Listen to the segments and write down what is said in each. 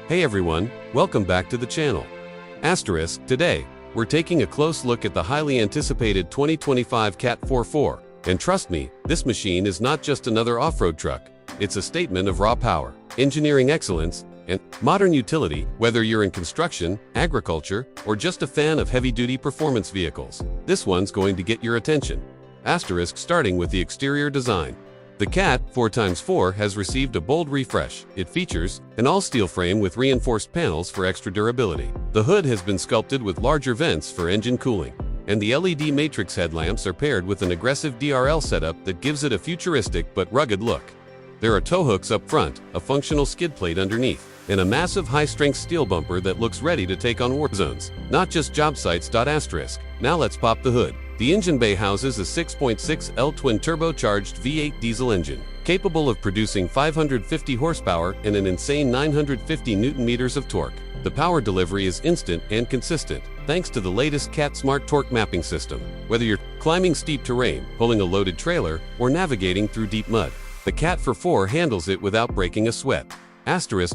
Hey everyone, welcome back to the channel. Today, we're taking a close look at the highly anticipated 2025 Cat 4.4. And trust me, this machine is not just another off-road truck. It's a statement of raw power, engineering excellence, and modern utility. Whether you're in construction, agriculture, or just a fan of heavy-duty performance vehicles, this one's going to get your attention. Starting with the exterior design. The Cat 4x4 has received a bold refresh. It features an all-steel frame with reinforced panels for extra durability. The hood has been sculpted with larger vents for engine cooling, and the LED matrix headlamps are paired with an aggressive DRL setup that gives it a futuristic but rugged look. There are tow hooks up front, a functional skid plate underneath, and a massive high-strength steel bumper that looks ready to take on war zones, not just job sites. Now let's pop the hood. The engine bay houses a 6.6L twin-turbocharged V8 diesel engine, capable of producing 550 horsepower and an insane 950 Nm of torque. The power delivery is instant and consistent, thanks to the latest Cat Smart Torque Mapping System. Whether you're climbing steep terrain, pulling a loaded trailer, or navigating through deep mud, the Cat 4.4 handles it without breaking a sweat.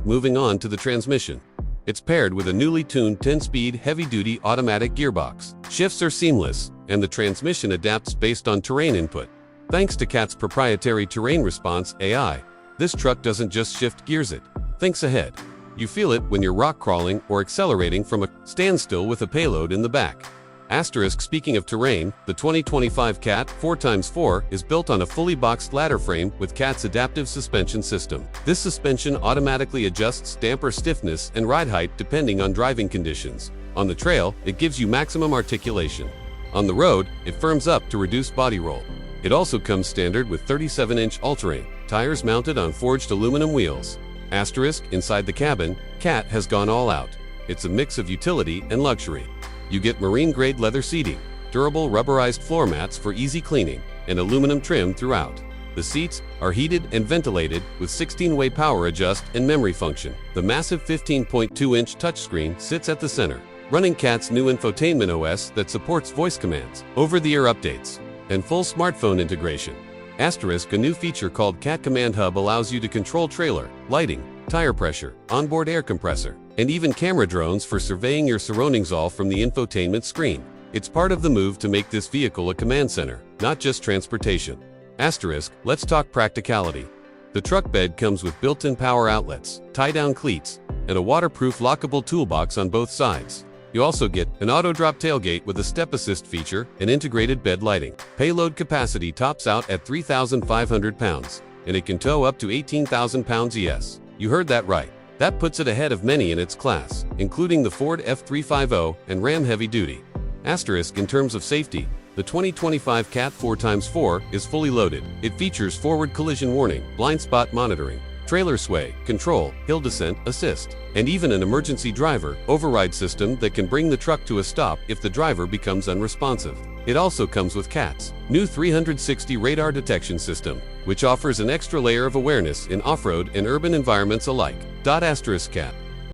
Moving on to the transmission. It's paired with a newly tuned 10-speed heavy-duty automatic gearbox. Shifts are seamless, and the transmission adapts based on terrain input. Thanks to Cat's proprietary terrain response AI, this truck doesn't just shift gears, it thinks ahead. You feel it when you're rock crawling or accelerating from a standstill with a payload in the back. Speaking of terrain, the 2025 Cat 4x4 is built on a fully boxed ladder frame with Cat's adaptive suspension system. This suspension automatically adjusts damper stiffness and ride height depending on driving conditions. On the trail, it gives you maximum articulation. On the road, it firms up to reduce body roll. It also comes standard with 37-inch all-terrain tires mounted on forged aluminum wheels. Inside the cabin, Cat has gone all out. It's a mix of utility and luxury. You get marine-grade leather seating, durable rubberized floor mats for easy cleaning, and aluminum trim throughout. The seats are heated and ventilated with 16-way power adjust and memory function. The massive 15.2-inch touchscreen sits at the center, running Cat's new infotainment OS that supports voice commands, over-the-air updates, and full smartphone integration. A new feature called Cat Command Hub allows you to control trailer, lighting, tire pressure, onboard air compressor, and even camera drones for surveying your surroundings, all from the infotainment screen. It's part of the move to make this vehicle a command center, not just transportation. Let's talk practicality. The truck bed comes with built-in power outlets, tie-down cleats, and a waterproof lockable toolbox on both sides. You also get an auto-drop tailgate with a step assist feature and integrated bed lighting. Payload capacity tops out at 3,500 pounds, and it can tow up to 18,000 pounds. Yes, you heard that right. That puts it ahead of many in its class, including the Ford F350 and Ram Heavy Duty. In terms of safety, the 2025 Cat 4x4 is fully loaded. It features forward collision warning, blind spot monitoring, trailer sway, control, hill descent, assist, and even an emergency driver override system that can bring the truck to a stop if the driver becomes unresponsive. It also comes with Cat's new 360 radar detection system, which offers an extra layer of awareness in off-road and urban environments alike. Cat